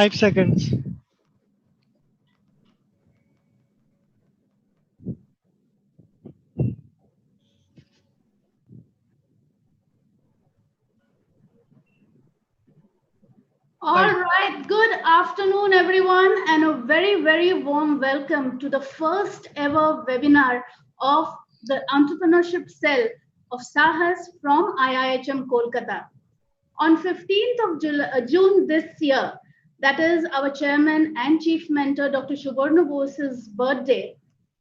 5 seconds. All right, good afternoon, everyone, and a very, very warm welcome to the first ever webinar of the entrepreneurship cell of SAHAS from IIHM Kolkata. On 15th of June this year, that is our chairman and chief mentor, Dr. Sanjukta Bose's birthday,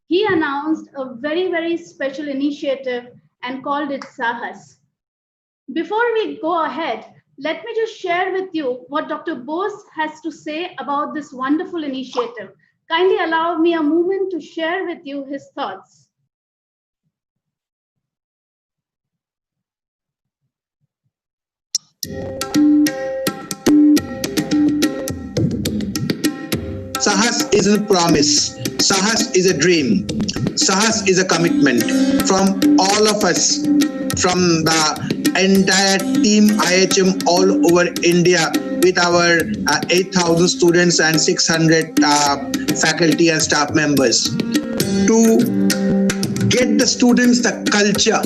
he announced a very, very special initiative and called it SAHAS. Before we go ahead, let me just share with you what Dr. Bose has to say about this wonderful initiative. Kindly allow me a moment to share with you his thoughts. SAHAS isn't a promise. SAHAS is a dream. SAHAS is a commitment from all of us, from the entire team IHM all over India with our 8,000 students and 600 faculty and staff members to get the students the culture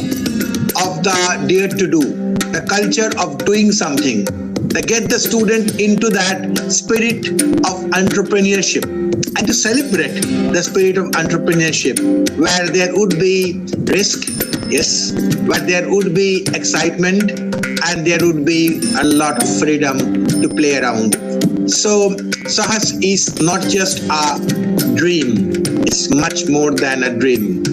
of the dare to do, the culture of doing something, to get the student into that spirit of entrepreneurship and to celebrate the spirit of entrepreneurship where there would be risk, yes, but there would be excitement and there would be a lot of freedom to play around. So SAHAS is not just a dream, it's much more than a dream.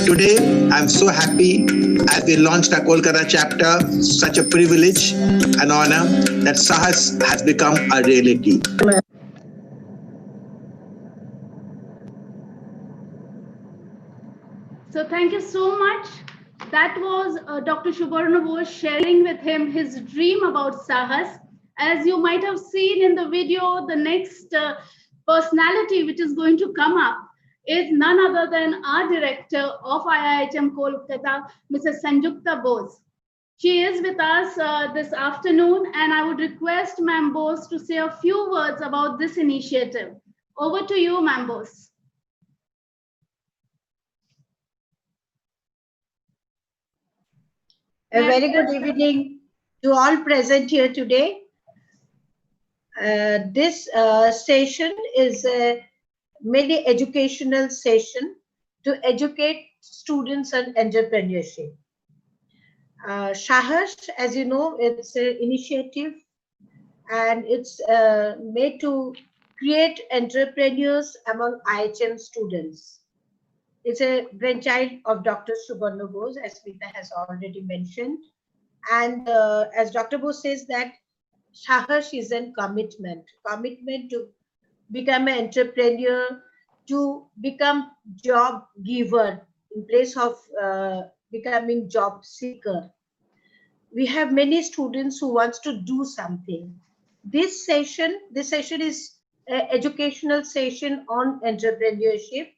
Today, I'm so happy as we launched our Kolkata chapter, such a privilege and honor that SAHAS has become a reality. So thank you so much. That was Dr. Sanjukta Bose sharing with him his dream about SAHAS. As you might have seen in the video, the next personality which is going to come up is none other than our director of IIHM Kolkata, Mrs. Sanjukta Bose. She is with us this afternoon, and I would request Ma'am Bose to say a few words about this initiative. Over to you, Ma'am Bose. A very good evening to all present here today. This session is a mainly educational session to educate students on entrepreneurship. SAHAS, as you know, it's an initiative and it's made to create entrepreneurs among IHM students. It's a brainchild of Dr. Sanjukta Bose, as Smita has already mentioned. And as Dr. Bose says that SAHAS is a commitment to become an entrepreneur, to become job giver in place of becoming job seeker. We have many students who wants to do something. This session is an educational session on entrepreneurship,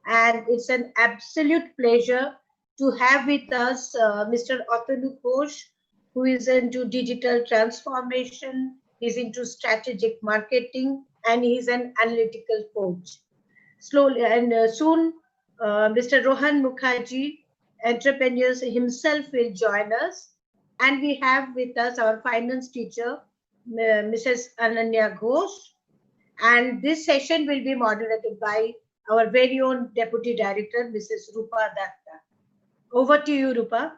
and it's an absolute pleasure to have with us Mr. Ghosh, who is into digital transformation, he's into strategic marketing, and he's an analytical coach. Slowly and soon, Mr. Mukherjee, entrepreneurs himself, will join us. And we have with us our finance teacher, Mrs. Ghosh. And this session will be moderated by our very own Deputy Director, Mrs. Rupa Datta. Over to you, Rupa.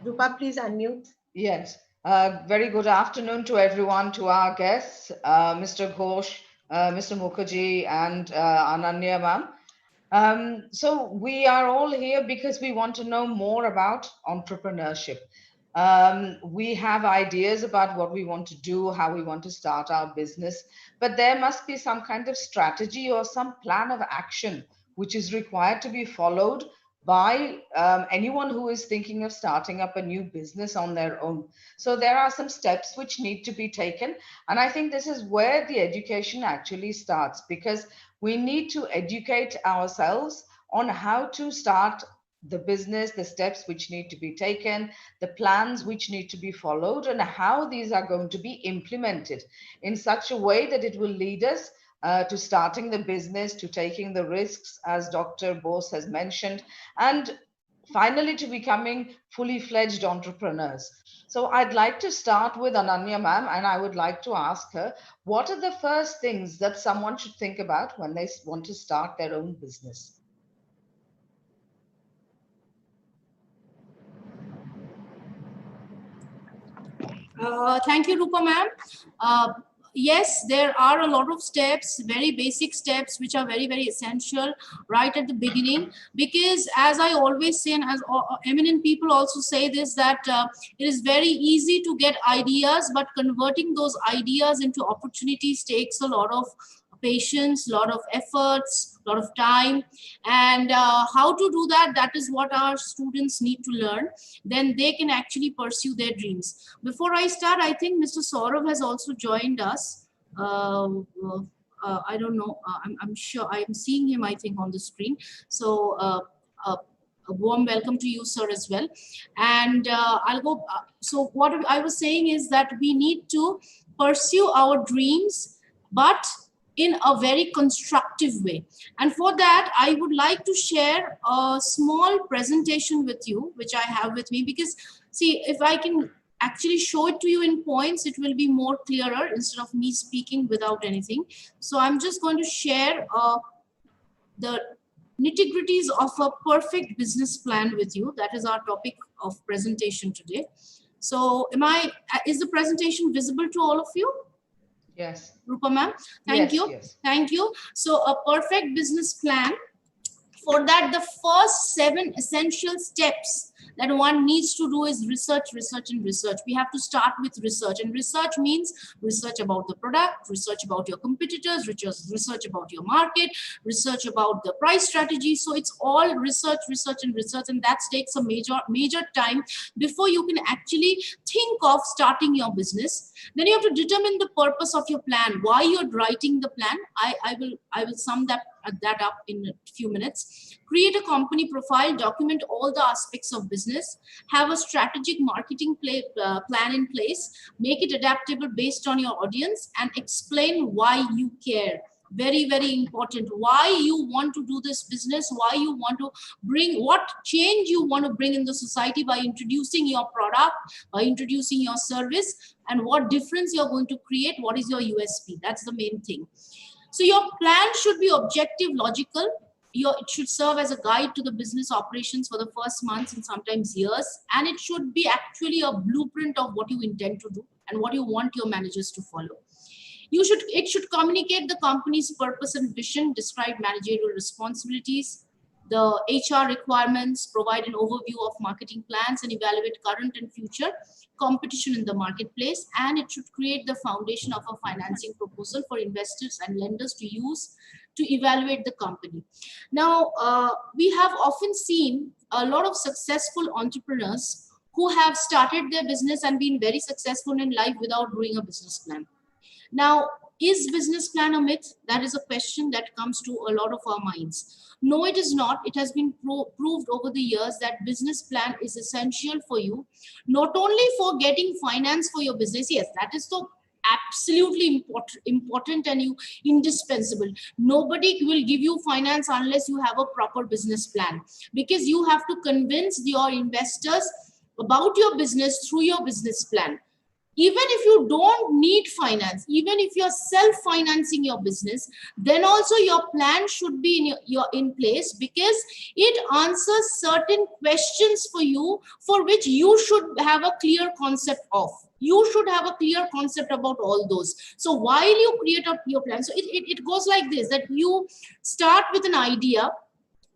Rupa, please unmute. Yes. Very good afternoon to everyone, to our guests, Mr. Ghosh, Mr. Mukherjee, and Ananya ma'am. So we are all here because we want to know more about entrepreneurship. We have ideas about what we want to do, how we want to start our business, but there must be some kind of strategy or some plan of action which is required to be followed by anyone who is thinking of starting up a new business on their own. So there are some steps which need to be taken. And I think this is where the education actually starts, because we need to educate ourselves on how to start the business, the steps which need to be taken, the plans which need to be followed, and how these are going to be implemented in such a way that it will lead us to starting the business, to taking the risks, as Dr. Bose has mentioned, and finally to becoming fully fledged entrepreneurs. So I'd like to start with Ananya ma'am, and I would like to ask her, what are the first things that someone should think about when they want to start their own business? Thank you, Rupa ma'am. Yes, there are a lot of steps, very basic steps, which are very, very essential right at the beginning. Because as I always say, and as eminent people also say this, that it is very easy to get ideas, but converting those ideas into opportunities takes a lot of patience, lot of efforts, lot of time. And how to do that, that is what our students need to learn. Then they can actually pursue their dreams. Before I start, I think Mr. Saurav has also joined us. I don't know, I'm sure I'm seeing him, I think, on the screen. So a warm welcome to you, sir, as well. And I'll go. So what I was saying is that we need to pursue our dreams, but in a very constructive way. And for that, I would like to share a small presentation with you, which I have with me, because see, if I can actually show it to you in points, it will be more clearer instead of me speaking without anything. So I'm just going to share the nitty-gritties of a perfect business plan with you. That is our topic of presentation today. So is the presentation visible to all of you? Yes. Rupa ma'am, thank you. Yes. Thank you. So a perfect business plan. For that, the first 7 essential steps that one needs to do is research, research, and research. We have to start with research, and research means research about the product, research about your competitors, research about your market, research about the price strategy. So it's all research, research, and research, and that takes a major time before you can actually think of starting your business. Then you have to determine the purpose of your plan, why you're writing the plan. I will sum that up in a few minutes. Create a company profile, document all the aspects of business, have a strategic marketing plan in place, make it adaptable based on your audience, and explain why you care. Very, very important. Why you want to do this business, why you want to bring, what change you want to bring in the society by introducing your product, by introducing your service, and what difference you're going to create, what is your USP. That's the main thing. So your plan should be objective, logical. It should serve as a guide to the business operations for the first months and sometimes years. And it should be actually a blueprint of what you intend to do and what you want your managers to follow. It should communicate the company's purpose and vision, describe managerial responsibilities, the HR requirements, provide an overview of marketing plans, and evaluate current and future competition in the marketplace. And it should create the foundation of a financing proposal for investors and lenders to use to evaluate the company. Now, we have often seen a lot of successful entrepreneurs who have started their business and been very successful in life without doing a business plan. Now, is business plan a myth? That is a question that comes to a lot of our minds. No, it is not. It has been proved over the years that business plan is essential for you, not only for getting finance for your business. Yes, that is so absolutely important and indispensable. Nobody will give you finance unless you have a proper business plan, because you have to convince your investors about your business through your business plan. Even if you don't need finance, even if you're self-financing your business, then also your plan should be in place, because it answers certain questions for you for which you should have a clear concept of. You should have a clear concept about all those. So while you create up your plan, so it goes like this, that you start with an idea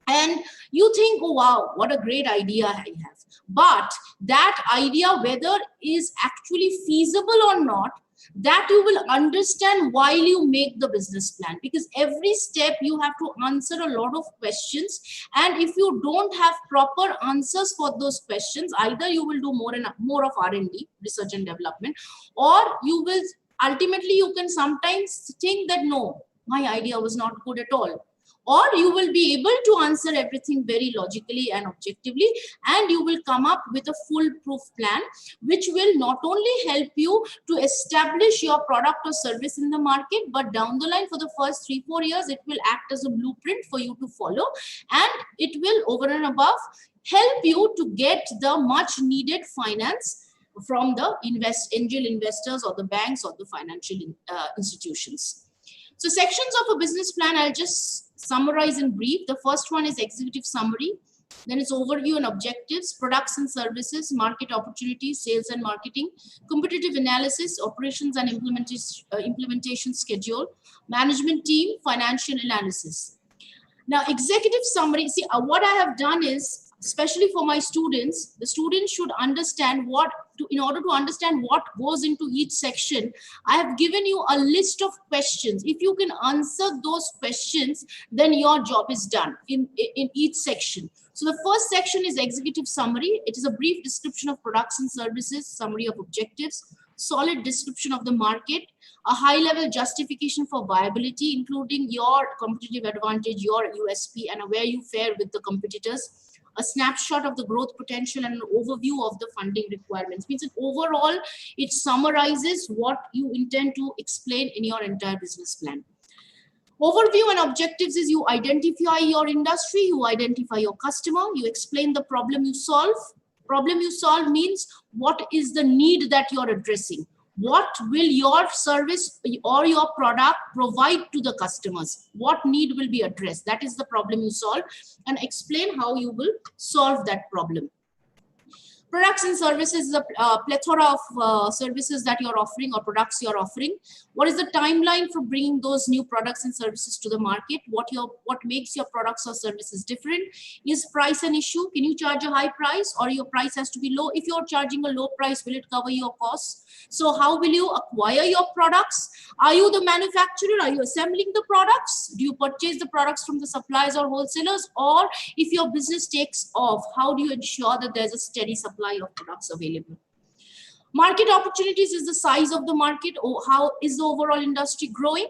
and you think, oh wow, what a great idea I have. But that idea, whether is actually feasible or not, that you will understand while you make the business plan, because every step you have to answer a lot of questions. And if you don't have proper answers for those questions, either you will do more of R&D, research and development, or you will ultimately, you can sometimes think that no, my idea was not good at all, or you will be able to answer everything very logically and objectively, and you will come up with a foolproof plan which will not only help you to establish your product or service in the market, but down the line for the first 3-4 years it will act as a blueprint for you to follow, and it will over and above help you to get the much needed finance from the angel investors or the banks or the financial institutions. So sections of a business plan, I'll just summarize in brief. The first one is executive summary. Then it's overview and objectives, products and services, market opportunities, sales and marketing, competitive analysis, operations and implementation schedule, management team, financial analysis. Now, executive summary, see, what I have done is, especially for my students, the students should understand in order to understand what goes into each section, I have given you a list of questions. If you can answer those questions, then your job is done in each section. So the first section is executive summary. It is a brief description of products and services, summary of objectives, solid description of the market, a high-level justification for viability, including your competitive advantage, your USP, and where you fare with the competitors, a snapshot of the growth potential, and an overview of the funding requirements. Means that overall, it summarizes what you intend to explain in your entire business plan. Overview and objectives is you identify your industry, you identify your customer, you explain the problem you solve. Problem you solve means what is the need that you're addressing? What will your service or your product provide to the customers? What need will be addressed? That is the problem you solve, and explain how you will solve that problem. Products and services is a plethora of services that you're offering or products you're offering. What is the timeline for bringing those new products and services to the market? What makes your products or services different? Is price an issue? Can you charge a high price, or your price has to be low? If you're charging a low price, will it cover your costs? So how will you acquire your products? Are you the manufacturer? Are you assembling the products? Do you purchase the products from the suppliers or wholesalers? Or if your business takes off, how do you ensure that there's a steady supply of products available? Market opportunities is the size of the market, or how is the overall industry growing?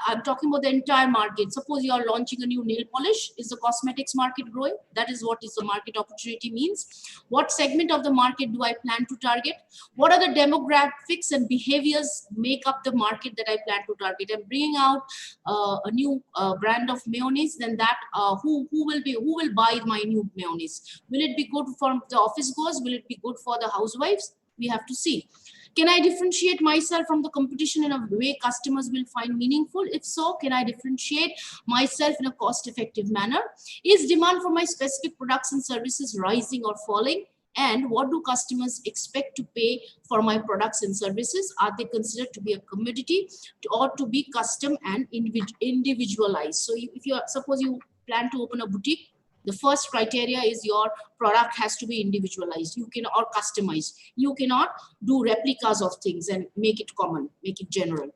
I'm talking about the entire market. Suppose you are launching a new nail polish. Is the cosmetics market growing? That is what is the market opportunity means. What segment of the market do I plan to target? What are the demographics and behaviors make up the market that I plan to target? I'm bringing out a new brand of mayonnaise. Then that who will buy my new mayonnaise? Will it be good for the office goers? Will it be good for the housewives? We have to see. Can I differentiate myself from the competition in a way customers will find meaningful? If so, can I differentiate myself in a cost-effective manner? Is demand for my specific products and services rising or falling? And what do customers expect to pay for my products and services? Are they considered to be a commodity or to be custom and individualized? So if you suppose you plan to open a boutique, the first criteria is your product has to be individualized. You can or customized. You cannot do replicas of things and make it common, make it general.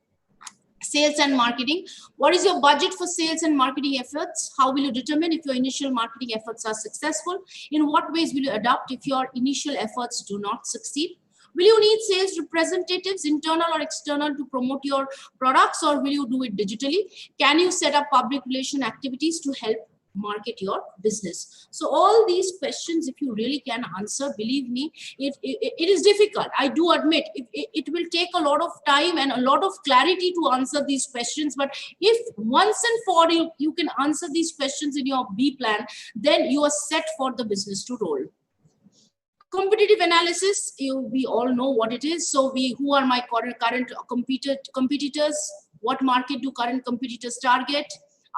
Sales and marketing. What is your budget for sales and marketing efforts? How will you determine if your initial marketing efforts are successful? In what ways will you adapt if your initial efforts do not succeed? Will you need sales representatives, internal or external, to promote your products, or will you do it digitally? Can you set up public relation activities to help market your business? So all these questions, if you really can answer, believe me, it is difficult. I do admit it will take a lot of time and a lot of clarity to answer these questions, but if once and for you can answer these questions in your B plan, then you are set for the business to roll. Competitive analysis, we all know what it is. So who are my current competitors? What market do current competitors target?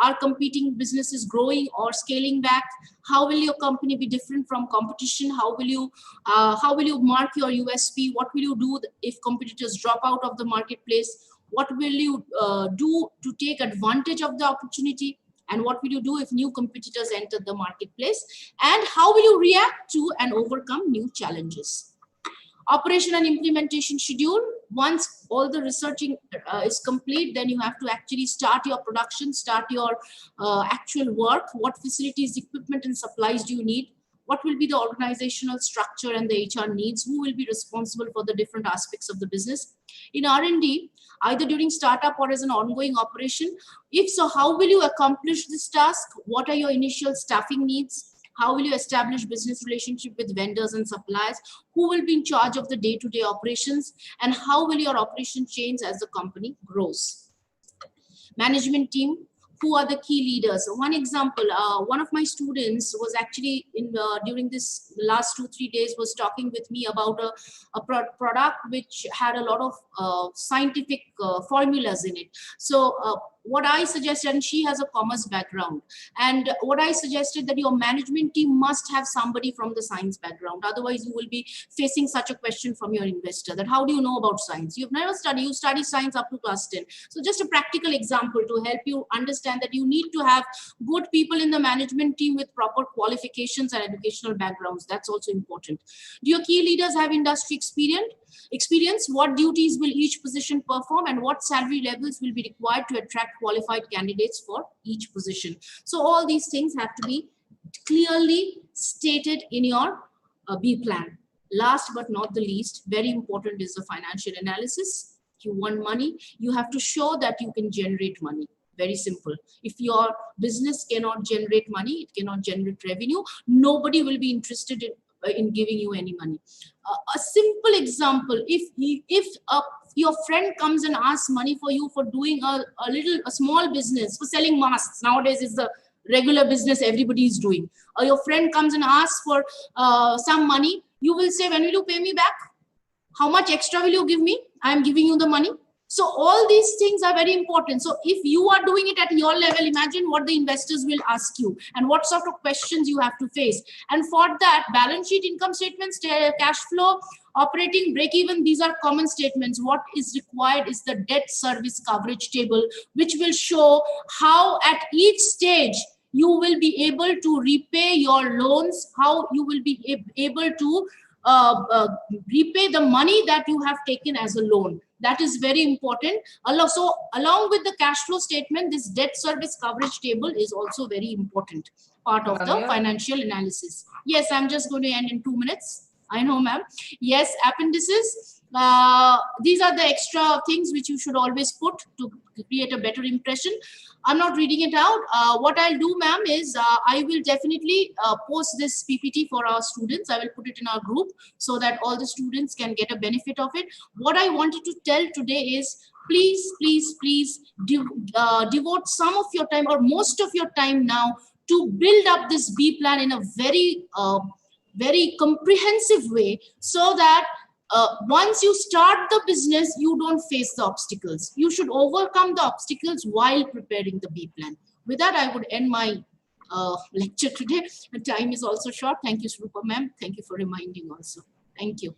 Are competing businesses growing or scaling back? How will your company be different from competition? How will you mark your USP? What will you do if competitors drop out of the marketplace? What will you do to take advantage of the opportunity? And what will you do if new competitors enter the marketplace? And how will you react to and overcome new challenges? Operation and implementation schedule. Once all the researching is complete, then you have to actually start your production, start your actual work. What facilities, equipment, and supplies do you need? what will be the organizational structure and the HR needs, who will be responsible for the different aspects of the business. In R&D, either during startup or as an ongoing operation, if so, how will you accomplish this task? What are your initial staffing needs? How will you establish business relationship with vendors and suppliers? Who will be in charge of the day-to-day operations? And how will your operation change as the company grows? Management team, who are the key leaders? One example, one of my students was actually during this last 2-3 days was talking with me about a product which had a lot of scientific formulas in it. So what I suggested, and she has a commerce background, and what I suggested that your management team must have somebody from the science background. Otherwise, you will be facing such a question from your investor that how do you know about science? You've never studied, you study science up to class 10. So just a practical example to help you understand that you need to have good people in the management team with proper qualifications and educational backgrounds. That's also important. Do your key leaders have industry experience? What duties will each position perform, and what salary levels will be required to attract qualified candidates for each position? So all these things have to be clearly stated in your B plan. Last but not the least, very important is the financial analysis. You want money, you have to show that you can generate money. Very simple. If your business cannot generate money, it cannot generate revenue, nobody will be interested in giving you any money. A simple example, if your friend comes and asks money for you for doing a small business, for selling masks, nowadays is the regular business everybody is doing, or your friend comes and asks for some money, you will say, when will you pay me back? How much extra will you give me? I am giving you the money. So all these things are very important. So if you are doing it at your level, imagine what the investors will ask you and what sort of questions you have to face. And for that, balance sheet, income statements, cash flow, operating, break even, these are common statements. What is required is the debt service coverage table, which will show how at each stage you will be able to repay your loans, how you will be able to repay the money that you have taken as a loan. That is very important. So along with the cash flow statement, this debt service coverage table is also very important part of the financial analysis. Yes, I'm just going to end in 2 minutes. I know, ma'am. Yes, appendices. These are the extra things which you should always put to create a better impression. I'm not reading it out. What I'll do, ma'am, is I will definitely post this PPT for our students. I will put it in our group so that all the students can get a benefit of it. What I wanted to tell today is, please devote some of your time or most of your time now to build up this B plan in a very comprehensive way, so that once you start the business, you don't face the obstacles. You should overcome the obstacles while preparing the B plan. With that, I would end my lecture today. The time is also short. Thank you, Srupa ma'am. Thank you for reminding also. Thank you.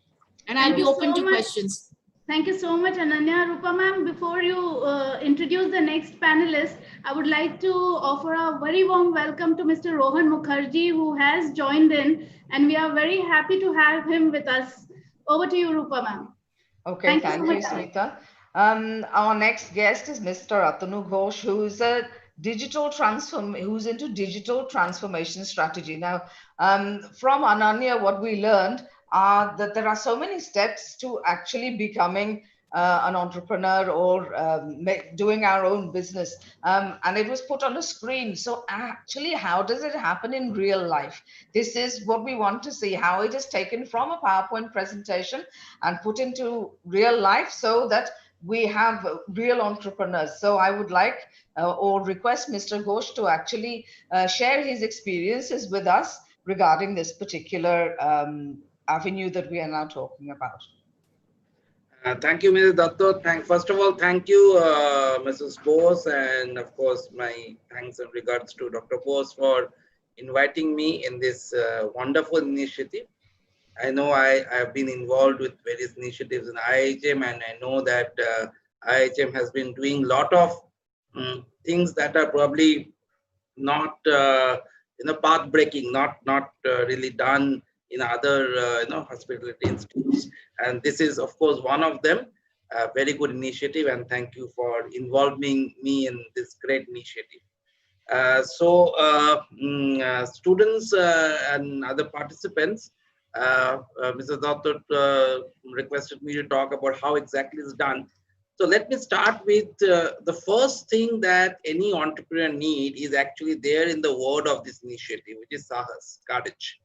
And I'll be open to questions. Thank you so much, Ananya. Rupa ma'am, before you introduce the next panelist, I would like to offer a very warm welcome to Mr. Rohan Mukherjee, who has joined in, and we are very happy to have him with us. Over to you, Rupa ma'am. Okay, thank you, Smita. Our next guest is Mr. Ghosh, who's into digital transformation strategy. Now, from Ananya, what we learned are that there are so many steps to actually becoming an entrepreneur or doing our own business, and it was put on a screen. So actually, how does it happen in real life? This is what we want to see, how it is taken from a PowerPoint presentation and put into real life so that we have real entrepreneurs. So I would like or request Mr. Ghosh to actually share his experiences with us regarding this particular avenue that we are now talking about. Thank you, Mrs. Datto. First of all, thank you, Mrs. Bose, and of course, my thanks and regards to Dr. Bose for inviting me in this wonderful initiative. I know I have been involved with various initiatives in IIHM, and I know that IIHM has been doing a lot of things that are probably not path breaking, not really done in other hospitality institutes, and this is of course one of them. Very good initiative, and thank you for involving me in this great initiative. Students and other participants, Mr. Datta requested me to talk about how exactly it's done. So let me start with the first thing that any entrepreneur need is actually there in the word of this initiative, which is SAHAS, courage.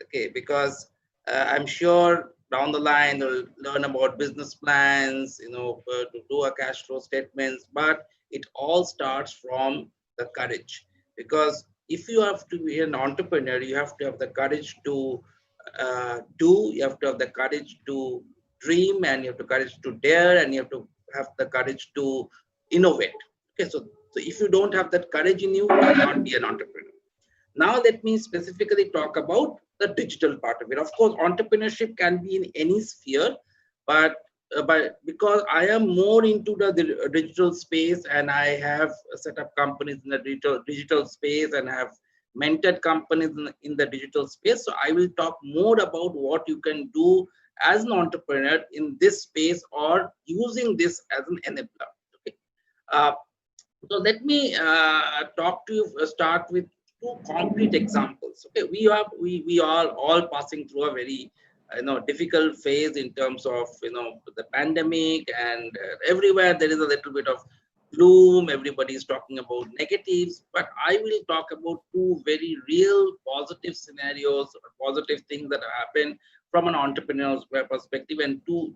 Okay, because I'm sure down the line they'll learn about business plans, to do a cash flow statements, but it all starts from the courage. Because if you have to be an entrepreneur, you have to have the courage to do, you have to have the courage to dream, and you have the courage to dare, and you have to have the courage to innovate. Okay, so if you don't have that courage in you, you cannot be an entrepreneur. Now, let me specifically talk about the digital part of it. Of course, entrepreneurship can be in any sphere, but because I am more into the digital space, and I have set up companies in the digital space, and have mentored companies in the digital space. So I will talk more about what you can do as an entrepreneur in this space, or using this as an enabler. Okay. So let me talk to you. Start with two concrete examples. Okay, we are all passing through a very difficult phase in terms of the pandemic, and everywhere there is a little bit of gloom. Everybody is talking about negatives, but I will talk about two very real positive scenarios, positive things that happen from an entrepreneur's perspective, and two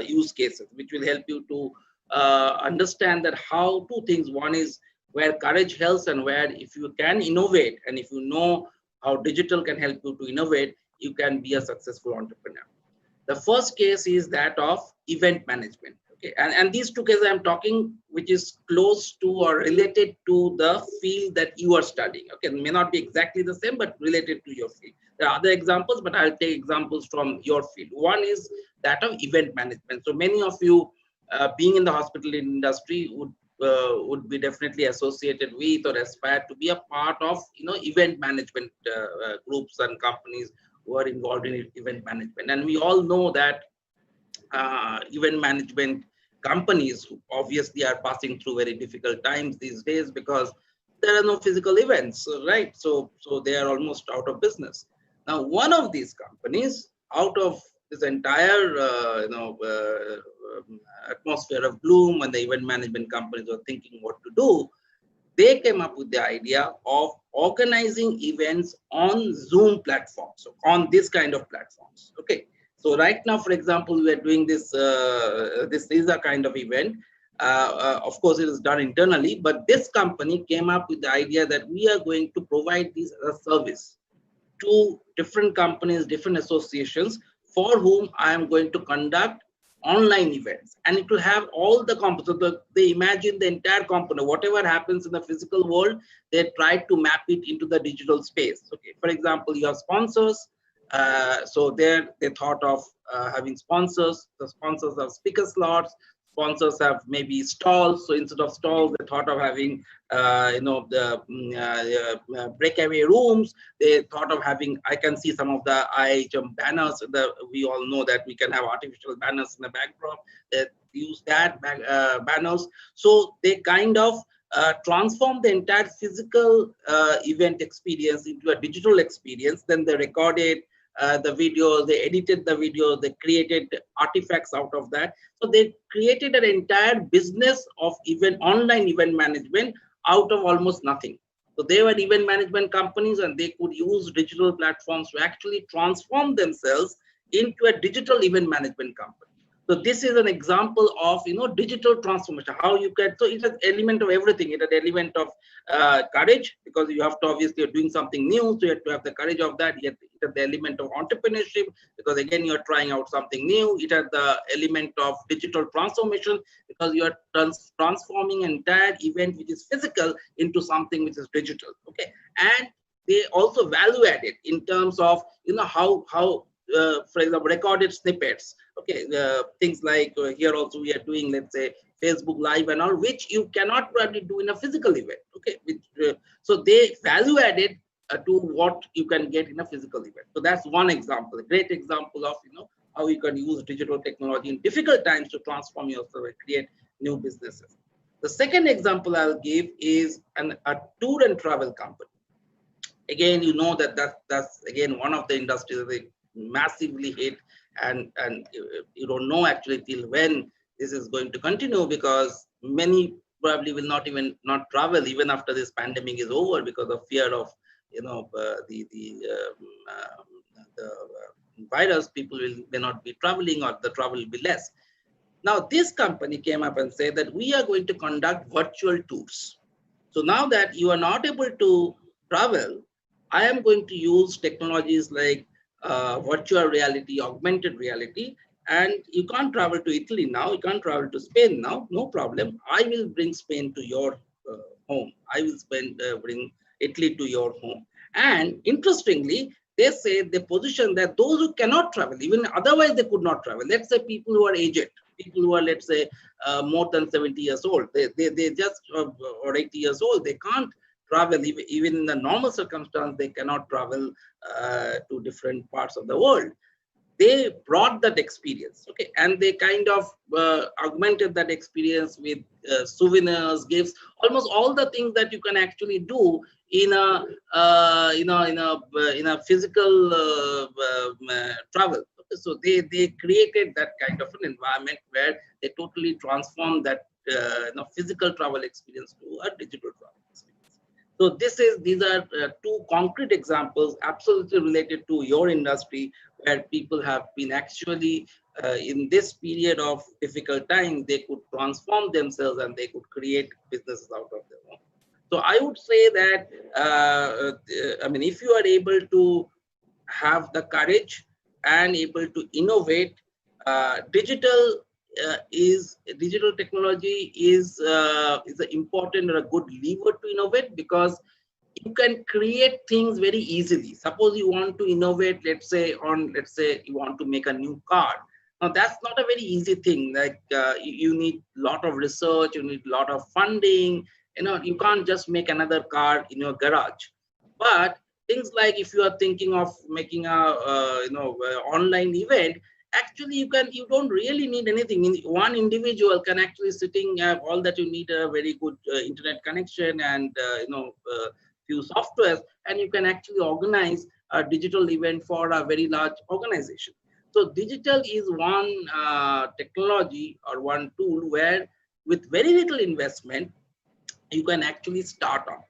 use cases which will help you to understand that how two things. One is where courage helps, and where if you can innovate, and if you know how digital can help you to innovate, you can be a successful entrepreneur. The first case is that of event management. Okay, and these two cases I'm talking, which is close to or related to the field that you are studying. Okay, it may not be exactly the same, but related to your field. There are other examples, but I'll take examples from your field. One is that of event management. So many of you, being in the hospital industry, would be definitely associated with or aspire to be a part of event management groups and companies who are involved in event management. And we all know that event management companies obviously are passing through very difficult times these days, because there are no physical events, right? So they are almost out of business. Now, one of these companies, out of this entire atmosphere of gloom, when the event management companies were thinking what to do, they came up with the idea of organizing events on Zoom platforms, so on this kind of platforms. Okay, so right now, for example, we are doing this. This is a kind of event. Of course, it is done internally, but this company came up with the idea that we are going to provide this as a service to different companies, different associations, for whom I am going to conduct online events, and it will have all the components. So they imagine the entire component, whatever happens in the physical world, they try to map it into the digital space. Okay, for example, you have sponsors. So there they thought of having sponsors. The sponsors have speaker slots. Sponsors have maybe stalls. So instead of stalls, they thought of having the breakaway rooms. They thought of having, I can see some of the IIHM banners. We all know that we can have artificial banners in the backdrop. They use that banners. So they kind of transform the entire physical event experience into a digital experience. Then they recorded the videos, they edited the videos, they created artifacts out of that. So they created an entire business of online event management out of almost nothing. So they were event management companies, and they could use digital platforms to actually transform themselves into a digital event management company. So this is an example of digital transformation. How you can, so it has element of everything. It has element of courage, because you have to, obviously you're doing something new, so you have to have the courage of that. Yet it has the element of entrepreneurship, because again you're trying out something new. It has the element of digital transformation, because you are transforming an entire event which is physical into something which is digital. Okay, and they also value added in terms of how for example, recorded snippets. Okay, things like here also we are doing, let's say, Facebook Live and all, which you cannot probably do in a physical event. Okay, so they value added to what you can get in a physical event. So that's one example, a great example of how you can use digital technology in difficult times to transform yourself and create new businesses. The second example I'll give is a tour and travel company. Again, you know that's again one of the industries that they massively hit, and you don't know actually till when this is going to continue, because many probably will not travel even after this pandemic is over, because of fear of the virus. People may not be traveling, or the travel will be less. Now this company came up and said that we are going to conduct virtual tours. So now that you are not able to travel, I am going to use technologies like virtual reality, augmented reality, and you can't travel to Italy now, you can't travel to Spain now, no problem. I will bring Spain to your home. I will bring Italy to your home. And interestingly, they say they position that those who cannot travel, even otherwise they could not travel. Let's say people who are aged, people who are, let's say, more than 70 years old, they just or 80 years old, they can't travel. Even in the normal circumstance, they cannot travel to different parts of the world. They brought that experience, okay, and they kind of augmented that experience with souvenirs, gifts, almost all the things that you can actually do in a in a physical travel. Okay, so they created that kind of an environment where they totally transformed that physical travel experience to a digital travel experience. So these are two concrete examples absolutely related to your industry, where people have been actually in this period of difficult time, they could transform themselves and they could create businesses out of their own. So I would say that, I mean, if you are able to have the courage and able to innovate, digital technology is an important or a good lever to innovate, because you can create things very easily. Suppose you want to innovate, let's say you want to make a new car. Now that's not a very easy thing. Like you need a lot of research, you need a lot of funding. You can't just make another car in your garage. But things like, if you are thinking of making a online event, actually you don't really need anything. One individual can actually sitting have all that you need: a very good internet connection and few softwares, and you can actually organize a digital event for a very large organization. So digital is one technology or one tool where with very little investment you can actually start on.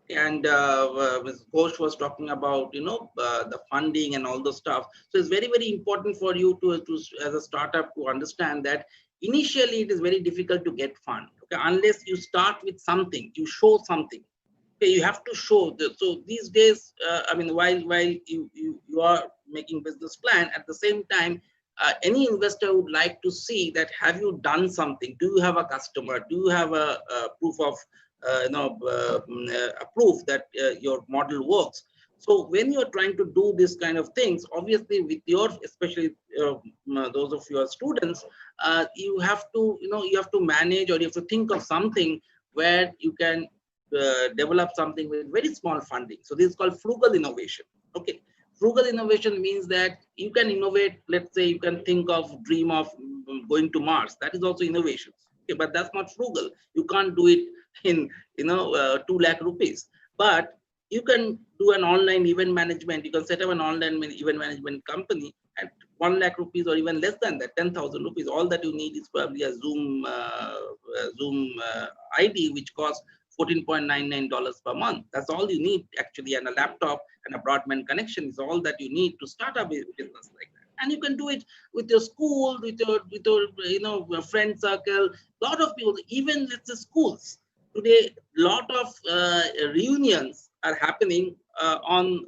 And Mr Ghosh was talking about the funding and all the stuff. So it's very, very important for you to as a startup to understand that initially it is very difficult to get fund, okay, unless you start with something, you show something. Okay, you have to show that. So these days, I mean, while you are making business plan, at the same time, any investor would like to see that have you done something? Do you have a customer? Do you have a proof of a proof that your model works? So when you're trying to do this kind of things, obviously with your, especially those of your students, you have to manage, or you have to think of something where you can develop something with very small funding. So this is called frugal innovation. Okay, frugal innovation means that you can innovate. Let's say you can dream of going to Mars. That is also innovation. Okay, but that's not frugal. You can't do it in 2 lakh rupees. But you can do an online event management. You can set up an online event management company at 1 lakh rupees, or even less than that, 10,000 rupees. All that you need is probably a Zoom ID, which costs $14.99 per month. That's all you need actually, and a laptop and a broadband connection is all that you need to start a business like that. And you can do it with your school, with your friend circle. A lot of people, even let's say schools today, a lot of reunions are happening on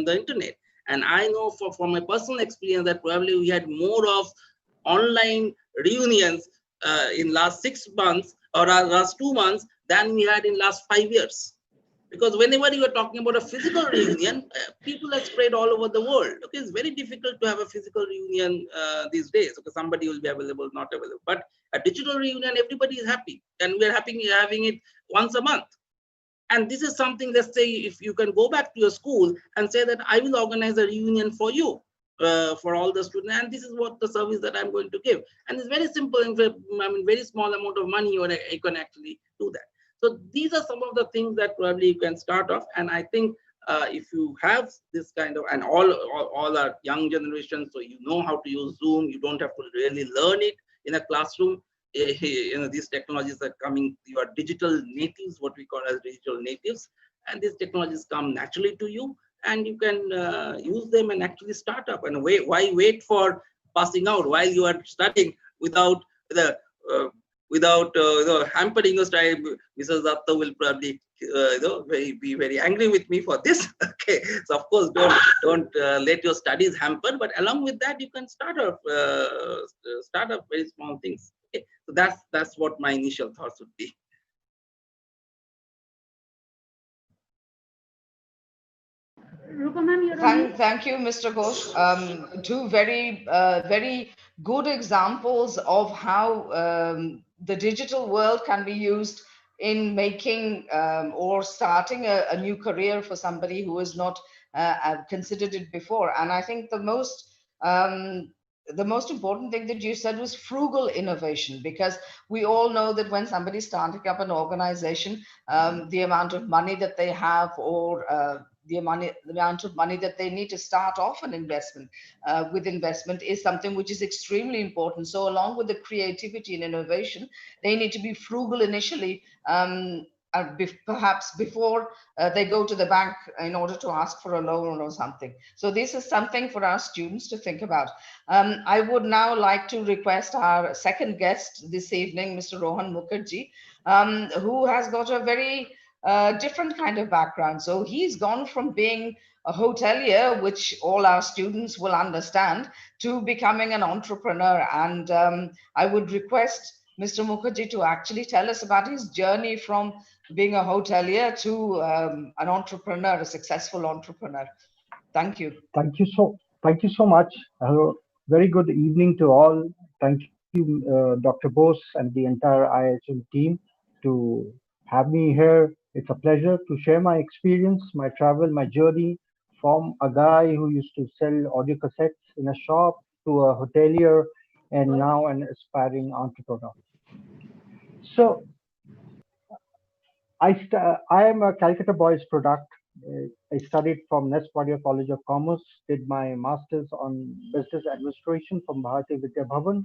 the internet. And I know from my personal experience that probably we had more of online reunions in last 6 months or last 2 months than we had in last 5 years. Because whenever you are talking about a physical reunion, people are spread all over the world. Okay, it's very difficult to have a physical reunion these days. Okay, somebody will be available, not available. But a digital reunion, everybody is happy, and we are happy having it once a month. And this is something, let's say, if you can go back to your school and say that I will organize a reunion for you. for all the students, and this is what the service that I'm going to give. And it's very simple. In fact, I mean, very small amount of money, or you can actually do that. So these are some of the things that probably you can start off. And I think if you have this kind of, and all our young generation, so you know how to use Zoom, you don't have to really learn it in a classroom. You know, these technologies are coming, you are digital natives, what we call as digital natives, and these technologies come naturally to you, and you can use them and actually start up. And why wait for passing out while you are studying without the hampering your study? Mrs. Datta will probably be very angry with me for this. Okay, so of course don't let your studies hamper, but along with that you can start up very small things. Okay, so that's what my initial thoughts would be. Thank you, Mr. Ghosh. Two very good examples of how the digital world can be used in making or starting a new career for somebody who has not considered it before. And I think the most important thing that you said was frugal innovation, because we all know that when somebody's starting up an organization, the amount of money that they have, or the amount of money that they need to start off an investment with investment, is something which is extremely important. So along with the creativity and innovation, they need to be frugal initially, perhaps before they go to the bank in order to ask for a loan or something. So this is something for our students to think about. I would now like to request our second guest this evening, Mr. Rohan Mukherjee, who has got a very different kind of background. So he's gone from being a hotelier, which all our students will understand, to becoming an entrepreneur. And I would request Mr. Mukherjee to actually tell us about his journey from being a hotelier to an entrepreneur, a successful entrepreneur. Thank you. Thank you so much. Very good evening to all. Thank you, Dr. Bose and the entire IIHM team, to have me here. It's a pleasure to share my experience, my travel, my journey from a guy who used to sell audio cassettes in a shop to a hotelier and now an aspiring entrepreneur. So I am a Calcutta boys product. I studied from Nest College of Commerce, did my master's on business administration from Bharati Vidya Bhavan.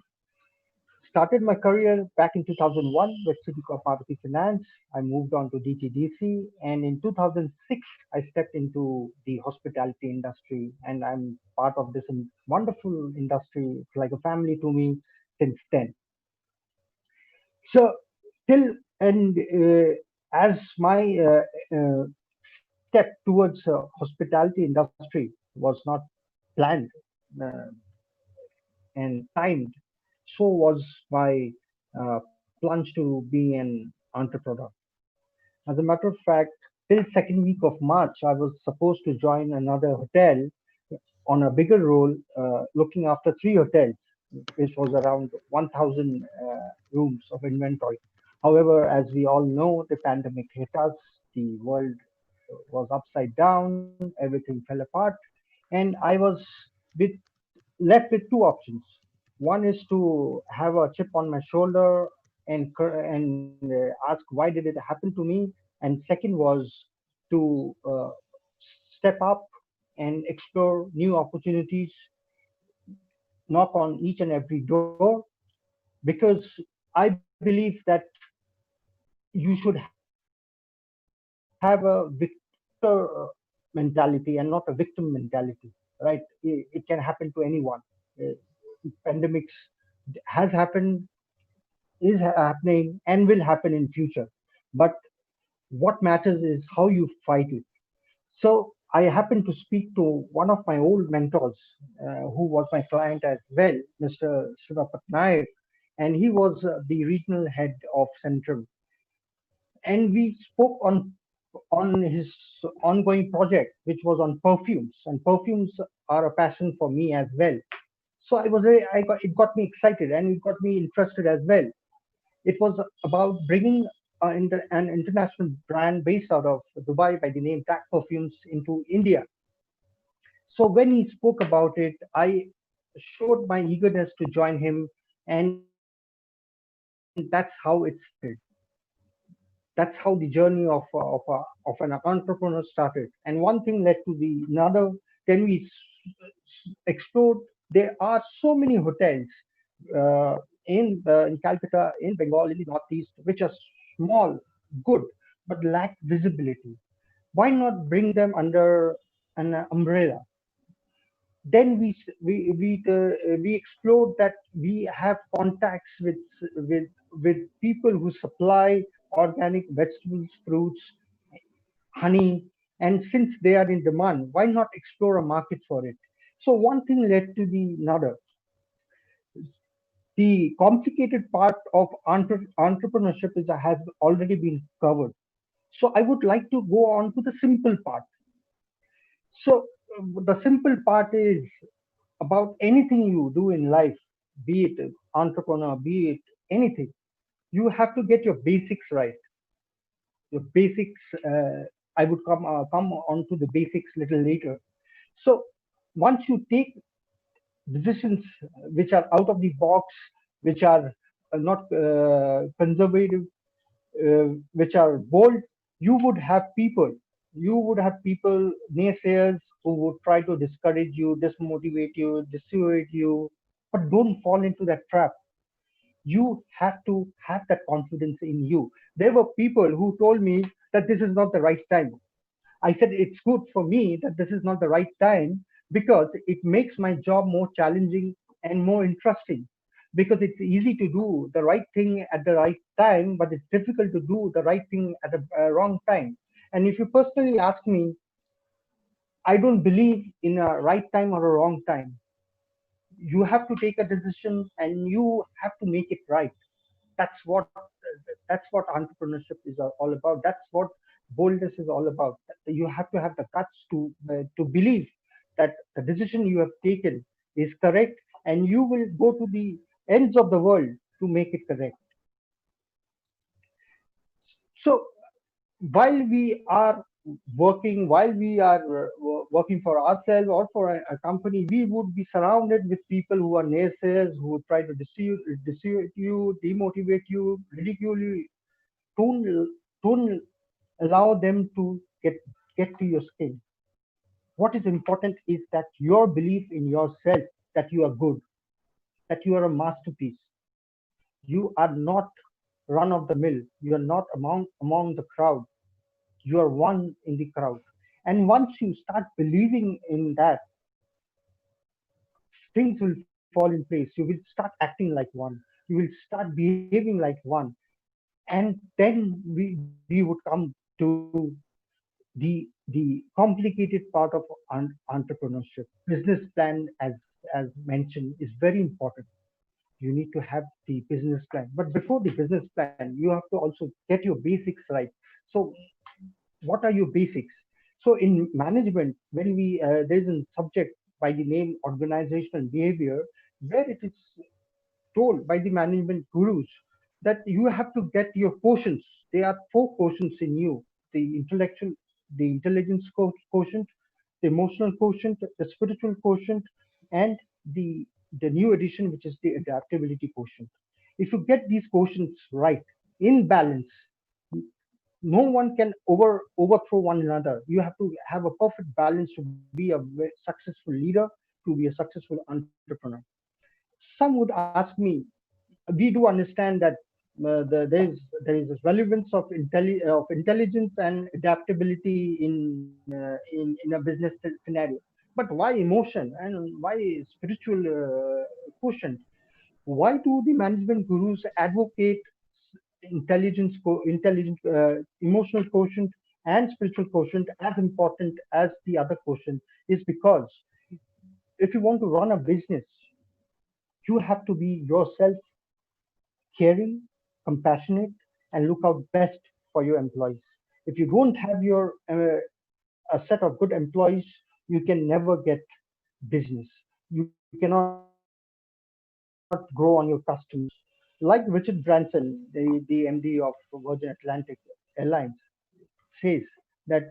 Started my career back in 2001 with City Cooperative Finance. I moved on to DTDC, and in 2006 I stepped into the hospitality industry, and I'm part of this wonderful industry. It's like a family to me since then. So till and as my step towards hospitality industry was not planned uh, and timed, so was my plunge to being an entrepreneur. As a matter of fact, till second week of March, I was supposed to join another hotel on a bigger role, looking after three hotels, which was around 1,000 rooms of inventory. However, as we all know, the pandemic hit us, the world was upside down, everything fell apart, and I was with, left with two options. One is to have a chip on my shoulder and ask why did it happen to me, and second was to step up and explore new opportunities, knock on each and every door, because I believe that you should have a victor mentality and not a victim mentality, right? It can happen to anyone. Uh, Pandemics has happened, is happening, and will happen in future. But what matters is how you fight it. So I happened to speak to one of my old mentors, who was my client as well, Mr. Shiva Patnaik, and he was the regional head of Central. And we spoke on his ongoing project, which was on perfumes, and perfumes are a passion for me as well. So it got me excited and it got me interested as well. It was about bringing an international brand based out of Dubai by the name TAC Perfumes into India. So when he spoke about it, I showed my eagerness to join him, and that's how it started. That's how the journey of an entrepreneur started. And one thing led to the another. Then we explored. There are so many hotels in Calcutta, in Bengal, in the Northeast, which are small, good, but lack visibility. Why not bring them under an umbrella? Then we explored that we have contacts with with people who supply organic vegetables, fruits, honey, and since they are in demand, why not explore a market for it? So one thing led to the another. The complicated part of entrepreneurship has already been covered. So I would like to go on to the simple part. So the simple part is about anything you do in life, be it entrepreneur, be it anything. You have to get your basics right. Your basics. I would come on to the basics little later. So once you take decisions which are out of the box, which are not conservative, which are bold, you would have people. You would have people, naysayers, who would try to discourage you, dismotivate you, dissuade you. But don't fall into that trap. You have to have that confidence in you. There were people who told me that this is not the right time. I said it's good for me that this is not the right time because it makes my job more challenging and more interesting. Because it's easy to do the right thing at the right time, but it's difficult to do the right thing at the wrong time. And if you personally ask me, I don't believe in a right time or a wrong time. You have to take a decision and you have to make it right. That's what entrepreneurship is all about. That's what boldness is all about. You have to have the guts to believe that the decision you have taken is correct, and you will go to the ends of the world to make it correct. So while we are while we are working for ourselves or for a company, we would be surrounded with people who are naysayers, who would try to deceive you, demotivate you, ridicule you. Don't allow them to get to your skin. What is important is that your belief in yourself, that you are good, that you are a masterpiece. You are not run of the mill. You are not among the crowd. You are one in the crowd. And once you start believing in that, things will fall in place. You will start acting like one. You will start behaving like one. And then we would come to the complicated part of entrepreneurship. Business plan, as mentioned, is very important. You need to have the business plan. But before the business plan, you have to also get your basics right. So what are your basics? So in management, when we there's a subject by the name organizational behavior, where it is told by the management gurus that you have to get your quotients. There are four quotients in you: the intellectual, the intelligence quotient, the emotional quotient, the spiritual quotient, and the new addition, which is the adaptability quotient. If you get these quotients right in balance, no one can overthrow one another. You have to have a perfect balance to be a successful leader, to be a successful entrepreneur. Some would ask me, we do understand that there is a relevance of intelligence and adaptability in a business scenario. But why emotion and why spiritual quotient? Why do the management gurus advocate emotional quotient and spiritual quotient as important as the other quotient? Is because if you want to run a business, you have to be yourself, caring, compassionate, and look out best for your employees. If you don't have your a set of good employees, you can never get business. You cannot grow on your customers. Like Richard Branson, the MD of Virgin Atlantic Airlines, says that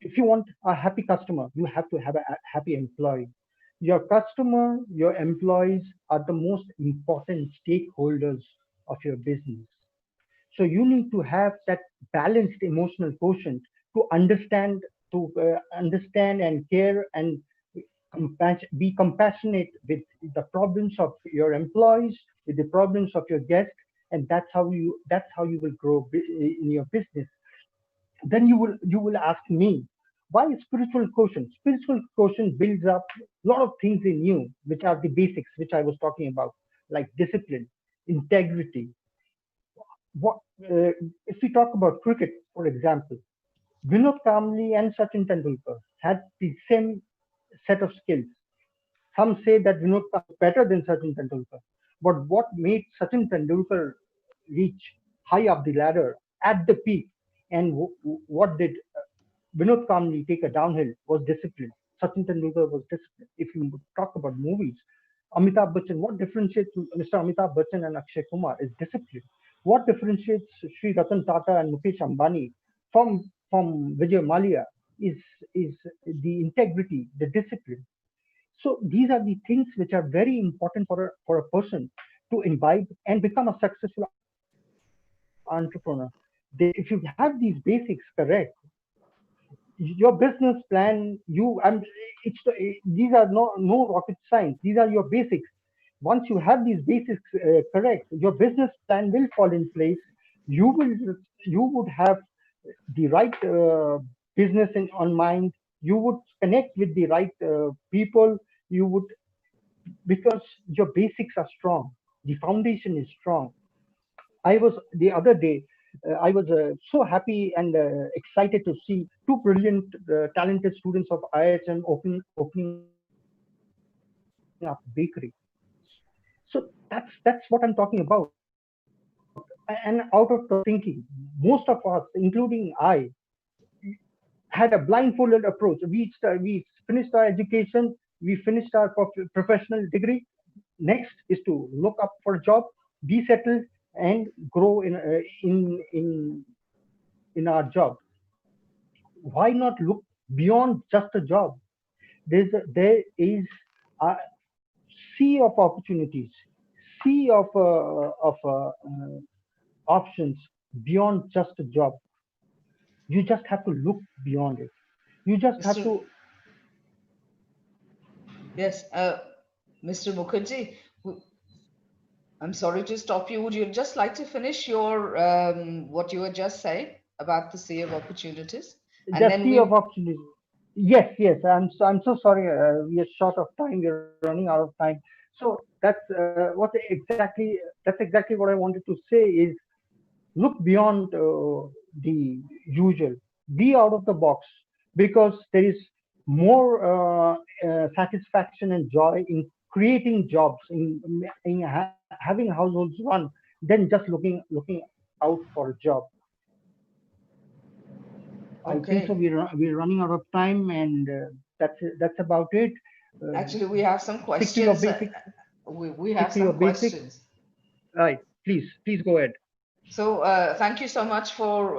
If you want a happy customer, you have to have a happy employee. Your customer, your employees are the most important stakeholders of your business. So you need to have that balanced emotional quotient to understand and care and be compassionate with the problems of your employees, with the problems of your guests, and that's how you will grow in your business. Then you will ask me, why spiritual quotient? Spiritual quotient builds up a lot of things in you, which are the basics which I was talking about, like discipline, integrity. What if we talk about cricket, for example? Vinod Kamli and Sachin Tendulkar had the same set of skills. Some say that Vinod Kamli is better than Sachin Tendulkar. But what made Sachin Tendulkar reach high up the ladder at the peak, and what did Vinod Kamli take a downhill, was discipline. Sachin Tendulkar was disciplined. If you talk about movies, Amitabh Bachchan, what differentiates Mr. Amitabh Bachchan and Akshay Kumar is discipline. What differentiates Sri Ratan Tata and Mukesh Ambani from Vijay Mallya is is the integrity, the discipline. So these are the things which are very important for a person to imbibe and become a successful entrepreneur. If you have these basics correct, your business plan, these are no rocket science. These are your basics. Once you have these basics correct, your business plan will fall in place. You would have the right business on mind. You would connect with the right people. You would, because your basics are strong. The foundation is strong. I was the other day, I was so happy and excited to see two brilliant, talented students of IIHM opening up bakery. So that's what I'm talking about. And out of the thinking, most of us, including I, had a blindfolded approach. We finished our education, we finished our professional degree. Next is to look up for a job, be settled, and grow in our job. Why not look beyond just a job? There is a sea of opportunities, sea of options beyond just a job. You just have to look beyond it. You just have Mr. to. Yes, Mr. Mukherjee, I'm sorry to stop you. Would you just like to finish your what you were just saying about the sea of opportunities, and The then sea of we opportunity. Yes, yes. I'm so sorry. We are short of time. We're running out of time. So that's exactly what I wanted to say is, look beyond the usual. Be out of the box, because there is more satisfaction and joy in creating jobs, in having households run, than just looking out for a job. I think so. okay. We're running out of time, and that's about it. Uh, Actually, we have some Stick to your questions. basics. We have Stick to some your basics. questions. Right. Please go ahead. So, thank you so much for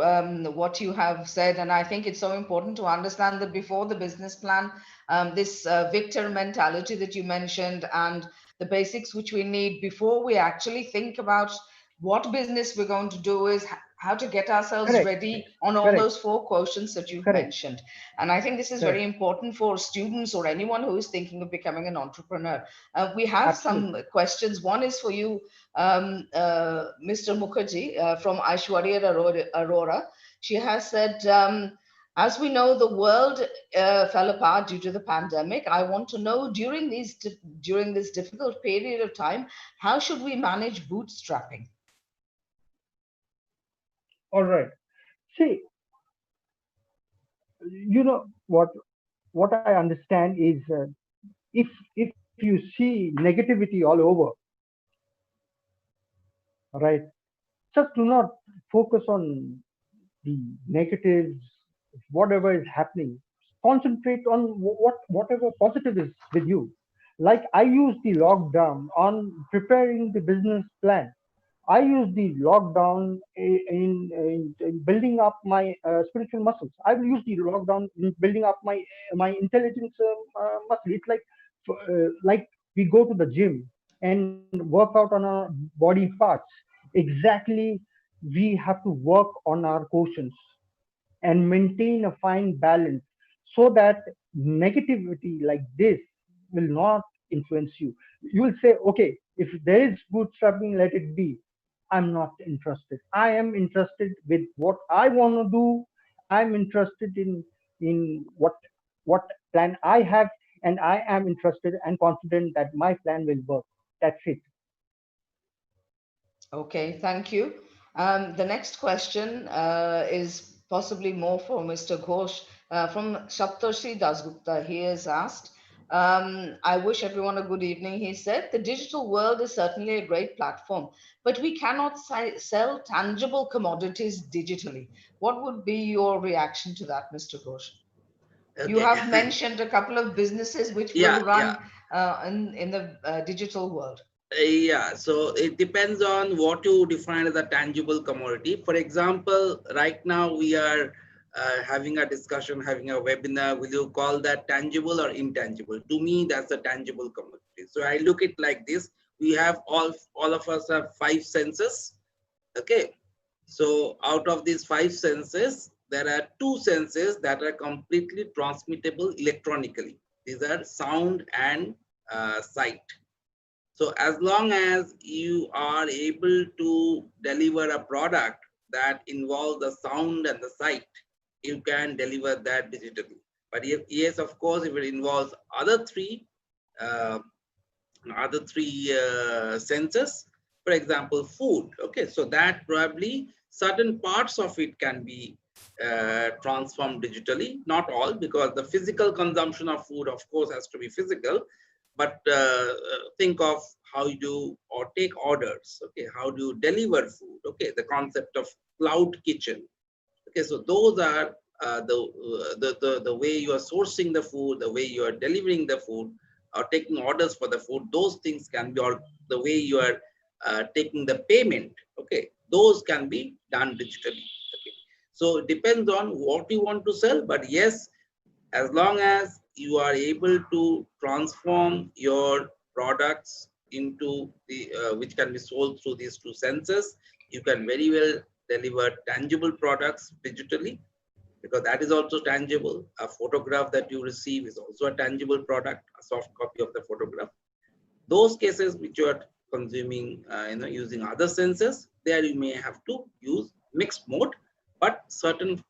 what you have said. And I think it's so important to understand that before the business plan, this victor mentality that you mentioned, and the basics which we need before we actually think about what business we're going to do, is how to get ourselves Correct. ready on all Correct. those four quotients that you've Correct. mentioned. And I think this is very Correct. important for students or anyone who is thinking of becoming an entrepreneur. We have some Absolutely. questions. One is for you, Mr. Mukherjee, from Aishwarya Arora. She has said, as we know, the world fell apart due to the pandemic. I want to know, during this difficult period of time, how should we manage bootstrapping? All right. See, what I understand is, if you see negativity all over, right, just do not focus on the negatives, whatever is happening. Concentrate on whatever positive is with you. Like I used the lockdown on preparing the business plan. I use the lockdown in building up my spiritual muscles. I will use the lockdown in building up my intelligence muscle. It's like we go to the gym and work out on our body parts. Exactly, we have to work on our quotients and maintain a fine balance so that negativity like this will not influence you. You will say, okay, if there is bootstrapping, let it be. I'm not interested. I am interested with what I want to do. I'm interested in what plan I have, and I am interested and confident that my plan will work. That's it. Okay, thank you. The next question is possibly more for Mr. Ghosh from Saptarshi Dasgupta. He has asked, I wish everyone a good evening. He said, the digital world is certainly a great platform, but we cannot sell tangible commodities digitally. What would be your reaction to that, Mr. Ghosh? You Okay. have mentioned a couple of businesses which Yeah, will yeah. run in the digital world. Yeah, so it depends on what you define as a tangible commodity. For example, right now we are having a discussion, having a webinar. Will you call that tangible or intangible? To me, that's a tangible commodity. So I look at like this. We have all of us have five senses. Okay. So out of these five senses, there are two senses that are completely transmittable electronically. These are sound and sight. So as long as you are able to deliver a product that involves the sound and the sight, you can deliver that digitally. But if, yes, of course, if it involves uh, other three senses, for example, food. Okay, so that probably certain parts of it can be transformed digitally. Not all, because the physical consumption of food, of course, has to be physical. But think of how you do or take orders. Okay, how do you deliver food? Okay, the concept of cloud kitchen. Okay, so those are the way you are sourcing the food, the way you are delivering the food, or taking orders for the food. Those things can be, or the way you are taking the payment. Okay, those can be done digitally. Okay, so it depends on what you want to sell, but yes, as long as you are able to transform your products into the which can be sold through these two senses, you can very well deliver tangible products digitally, because that is also tangible. A photograph that you receive is also a tangible product, a soft copy of the photograph. Those cases which you are consuming using other senses, there you may have to use mixed mode, but certain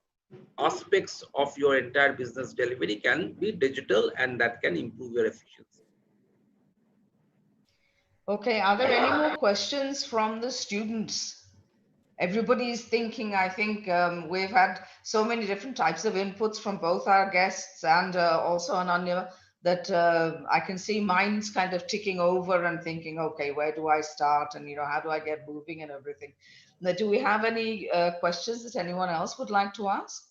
aspects of your entire business delivery can be digital, and that can improve your efficiency. Okay, are there any more questions from the students? Everybody is thinking. I think we've had so many different types of inputs from both our guests and also Ananya, that I can see minds kind of ticking over and thinking, okay, where do I start? And, how do I get moving and everything? Now, do we have any questions that anyone else would like to ask?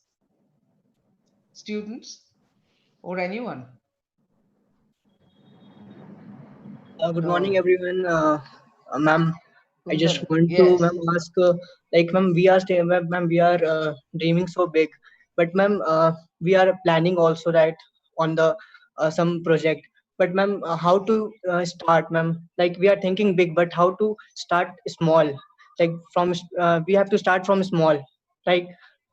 Students or anyone? Good morning, So, everyone. Ma'am, I just Kundan, want to, yes. ma'am, ask, ma'am, ma'am, we are dreaming so big, but ma'am, we are planning also, right, on the some project. But ma'am, how to start, ma'am? Like we are thinking big, but how to start small? Like we have to start from small, right?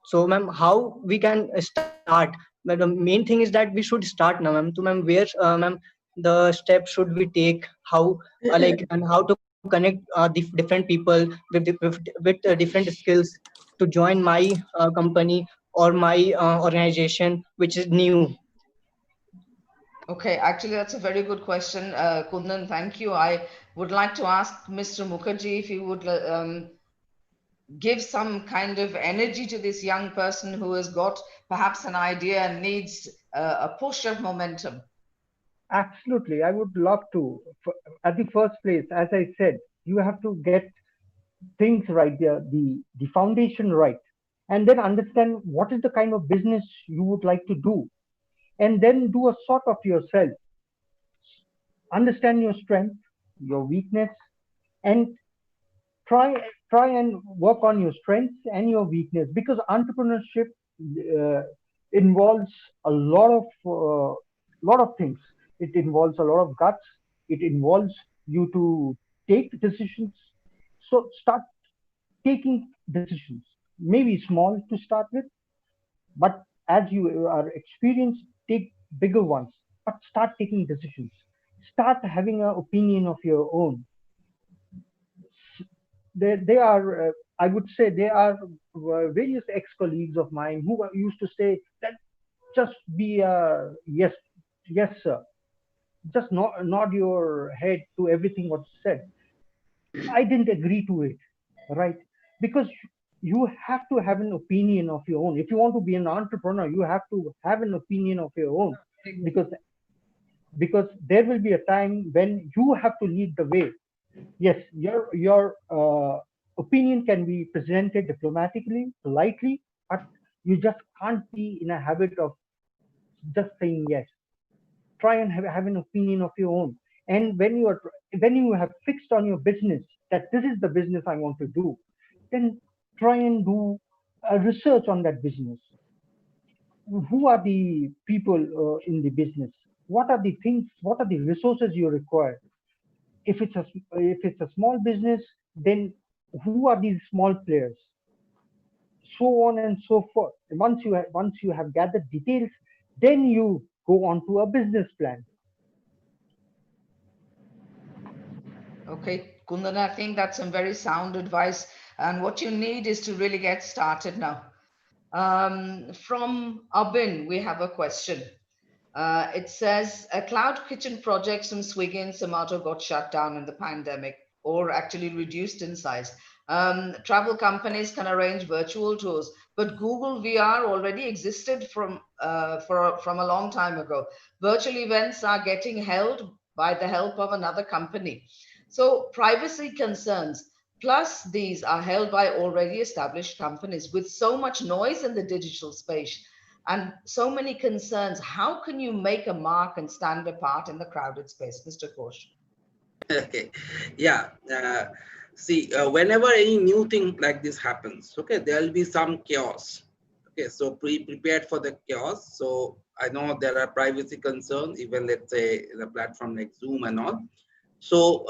So, ma'am, how we can start? But the main thing is that we should start now, ma'am. To ma'am, where, ma'am, the steps should we take, how and how to connect different people with different skills to join my company or my organization which is new. Okay, actually, that's a very good question, Kundan. Thank you. I would like to ask Mr. Mukherjee if he would give some kind of energy to this young person who has got perhaps an idea and needs a push of momentum. Absolutely, I would love to. At the first place, as I said, you have to get things right, the foundation right, and then understand what is the kind of business you would like to do, and then do a sort of yourself. Understand your strength, your weakness, and try and work on your strengths and your weakness, because entrepreneurship uh, involves a lot of things. It involves a lot of guts. It involves you to take decisions. So start taking decisions, maybe small to start with, but as you are experienced, take bigger ones. But start taking decisions. Start having an opinion of your own. They are, I would say, they are various ex-colleagues of mine who used to say that just be a yes, yes, sir. Just nod your head to everything what's said. I didn't agree to it, right? Because you have to have an opinion of your own. If you want to be an entrepreneur, you have to have an opinion of your own, because there will be a time when you have to lead the way. Yes, your opinion can be presented diplomatically, politely, but you just can't be in a habit of just saying yes. Try and have an opinion of your own. And when you have fixed on your business that this is the business I want to do, then try and do a research on that business. Who are the people in the business? What are the things? What are the resources you require? If it's a small business, then who are these small players? So on and so forth. And once you have gathered details, then you go on to a business plan. Okay, Kundan, I think that's some very sound advice. And what you need is to really get started now. From Abin, we have a question. It says, cloud kitchen projects from Swiggy and Zomato got shut down in the pandemic, or actually reduced in size. Travel companies can arrange virtual tours, but Google VR already existed from a long time ago. Virtual events are getting held by the help of another company. So privacy concerns, plus these are held by already established companies. With so much noise in the digital space and so many concerns, how can you make a mark and stand apart in the crowded space? Mr. Ghosh. Okay, yeah. See, whenever any new thing like this happens, okay, there will be some chaos. Okay, so prepared for the chaos. So I know there are privacy concerns, even let's say the platform like Zoom and all. So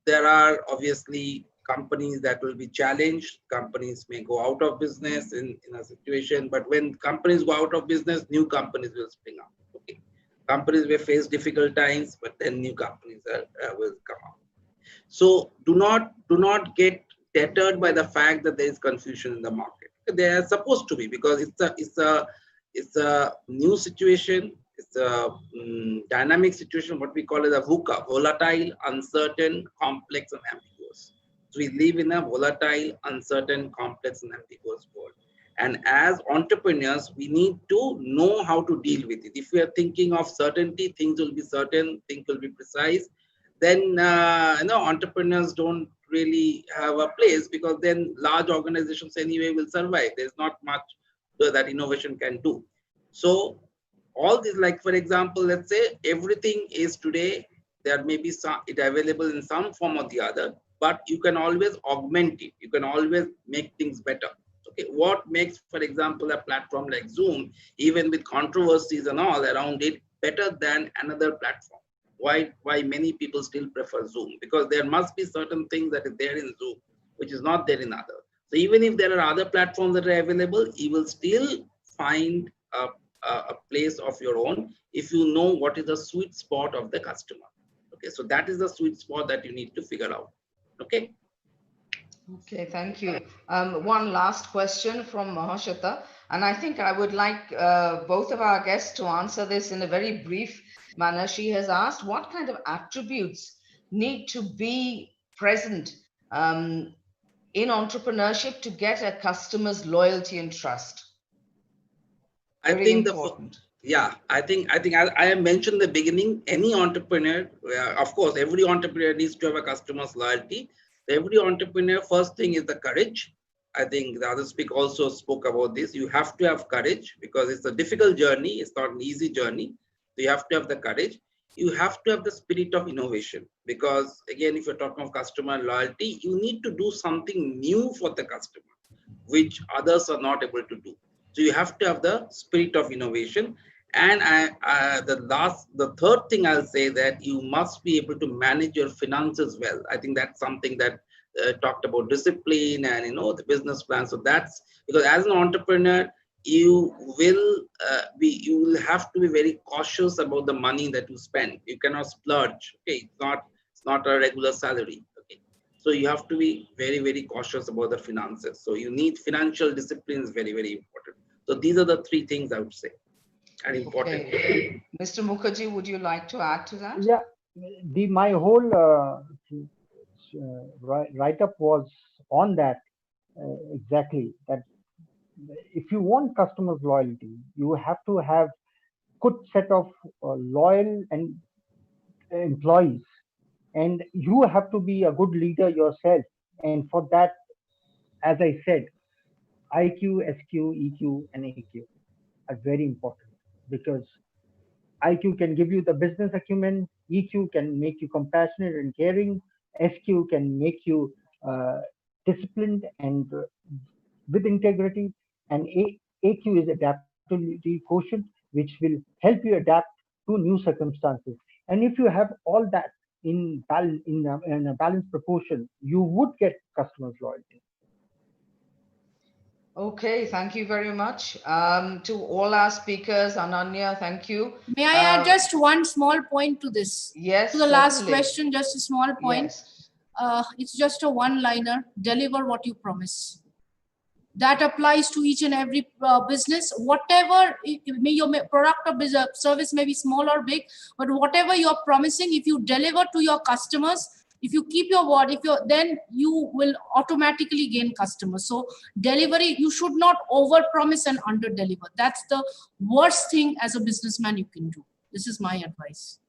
there are obviously companies that will be challenged. Companies may go out of business in a situation, but when companies go out of business, new companies will spring up. Okay, companies will face difficult times, but then new companies will come out. So do not get deterred by the fact that there is confusion in the market. They are supposed to be, because it's a new situation. It's a dynamic situation, what we call as a VUCA, volatile, uncertain, complex, and ambiguous. So we live in a volatile, uncertain, complex, and ambiguous world. And as entrepreneurs, we need to know how to deal with it. If we are thinking of certainty, things will be certain, things will be precise, then entrepreneurs don't really have a place, because then large organizations anyway will survive. There's not much that innovation can do. So all these, like for example, let's say everything is today, there may be it available in some form or the other, but you can always augment it. You can always make things better. Okay, what makes, for example, a platform like Zoom, even with controversies and all around it, better than another platform? Why many people still prefer Zoom? Because there must be certain things that is there in Zoom, which is not there in other. So even if there are other platforms that are available, you will still find a place of your own if you know what is the sweet spot of the customer. Okay, so that is the sweet spot that you need to figure out. Okay. Okay, thank you. One last question from Mahashata, and I think I would like both of our guests to answer this in a very brief manner. She has asked, what kind of attributes need to be present in entrepreneurship to get a customer's loyalty and trust? Very I think important. I think I have mentioned in the beginning, any entrepreneur, of course, every entrepreneur needs to have a customer's loyalty. Every entrepreneur, first thing is the courage. I think the other speaker also spoke about this. You have to have courage, because it's a difficult journey. It's not an easy journey. So you have to have the courage. you have to have the spirit of innovation, because again, if you're talking of customer loyalty, you need to do something new for the customer, which others are not able to do. So you have to have the spirit of innovation. And the third thing I'll say, that you must be able to manage your finances well. I think that's something that talked about discipline and the business plan. So that's because as an entrepreneur, you will have to be very cautious about the money that you spend. You cannot splurge. Okay, it's not a regular salary. Okay, so you have to be very, very cautious about the finances. So you need financial discipline is very, very important. So these are the three things I would say are important. Okay. Mr. Mukherjee, would you like to add to that? Yeah, my whole write-up was on that exactly. That if you want customers' loyalty, you have to have good set of loyal and employees, and you have to be a good leader yourself. And for that, as I said, IQ, SQ, EQ, and AQ are very important, because IQ can give you the business acumen, EQ can make you compassionate and caring, SQ can make you uh, disciplined and with integrity, and AQ is adaptability quotient, which will help you adapt to new circumstances. And if you have all that in a balanced proportion, you would get customers' loyalty. Okay, thank you very much. To all our speakers, Ananya, thank you. May I add just one small point to this? Yes. To the last certainly. question, just a small point. Yes. It's just a one-liner: deliver what you promise. That applies to each and every business. Whatever may your product or business, service may be small or big, but whatever you're promising, if you deliver to your customers, if you keep your word, then you will automatically gain customers. So delivery, you should not over promise and under deliver. That's the worst thing as a businessman you can do. This is my advice.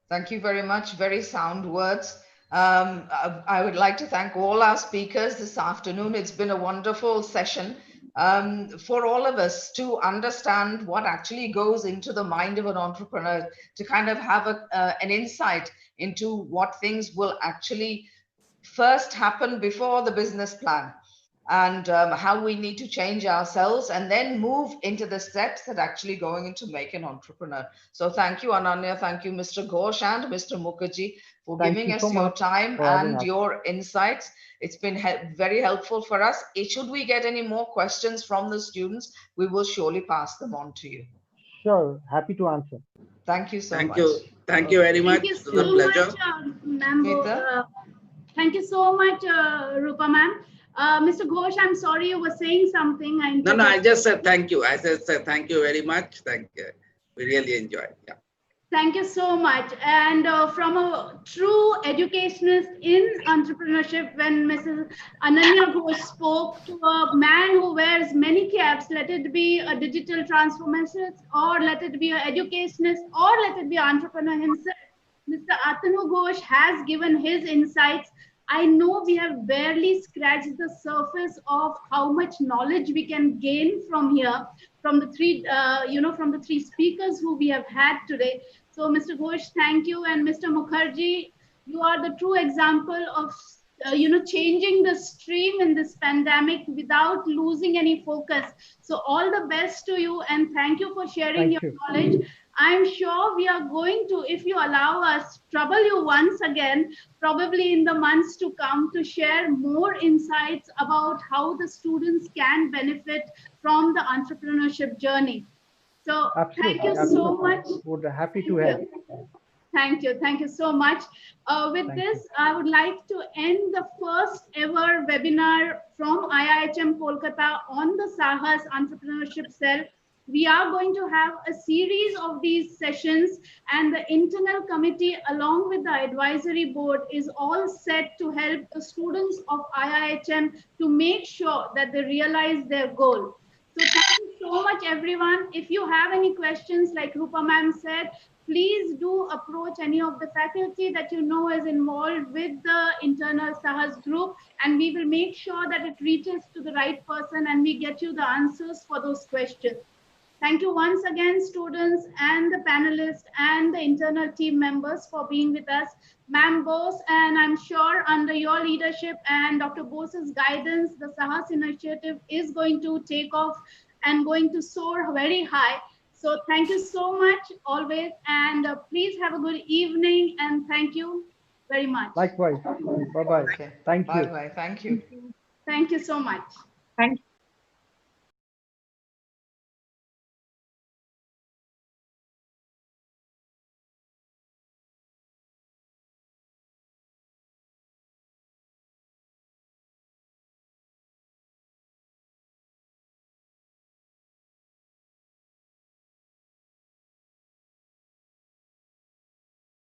Thank you very much. Very sound words. I would like to thank all our speakers this afternoon. It's been a wonderful session for all of us to understand what actually goes into the mind of an entrepreneur, to kind of have an insight into what things will actually first happen before the business plan, and how we need to change ourselves and then move into the steps that actually going into make an entrepreneur. So thank you, Ananya. Thank you, Mr. Ghosh and Mr. Mukherjee, for giving us your time and your insights. It's been very helpful for us. Should we get any more questions from the students, we will surely pass them on to you. Sure, happy to answer. Thank you so much. Thank you very much. Thank you It was so a pleasure. much, thank you so much, Rupa ma'am. Mr. Ghosh, I'm sorry, you were saying something. No, I just said thank you. I said thank you very much. Thank you. We really enjoyed. Yeah. Thank you so much. And from a true educationist in entrepreneurship, when Mrs. Ananya Ghosh spoke to a man who wears many caps, let it be a digital transformationist, or let it be an educationist, or let it be an entrepreneur himself, Mr. Atanu Ghosh has given his insights. I know we have barely scratched the surface of how much knowledge we can gain from here, from the three speakers who we have had today. So, Mr. Ghosh, thank you, and Mr. Mukherjee, you are the true example of changing the stream in this pandemic without losing any focus. So, all the best to you, and thank you for sharing your knowledge. I'm sure we are going to, if you allow us, trouble you once again, probably in the months to come, to share more insights about how the students can benefit from the entrepreneurship journey. So thank you so much. Would happy to help. Thank you. Thank you so much. With this, I would like to end the first ever webinar from IIHM Kolkata on the SAHAS Entrepreneurship Cell. We are going to have a series of these sessions, and the internal committee along with the advisory board is all set to help the students of IIHM to make sure that they realize their goal. So thank you so much, everyone. If you have any questions, like Rupa ma'am said, please do approach any of the faculty that you know is involved with the internal SAHAS group, and we will make sure that it reaches to the right person and we get you the answers for those questions. Thank you once again, students and the panelists and the internal team members for being with us. Ma'am Bose, and I'm sure under your leadership and Dr. Bose's guidance, the SAHAS initiative is going to take off and going to soar very high. So thank you so much always, and please have a good evening, and thank you very much. Likewise. Bye-bye. Okay. Thank you. Bye-bye. Thank you. Thank you so much. Thank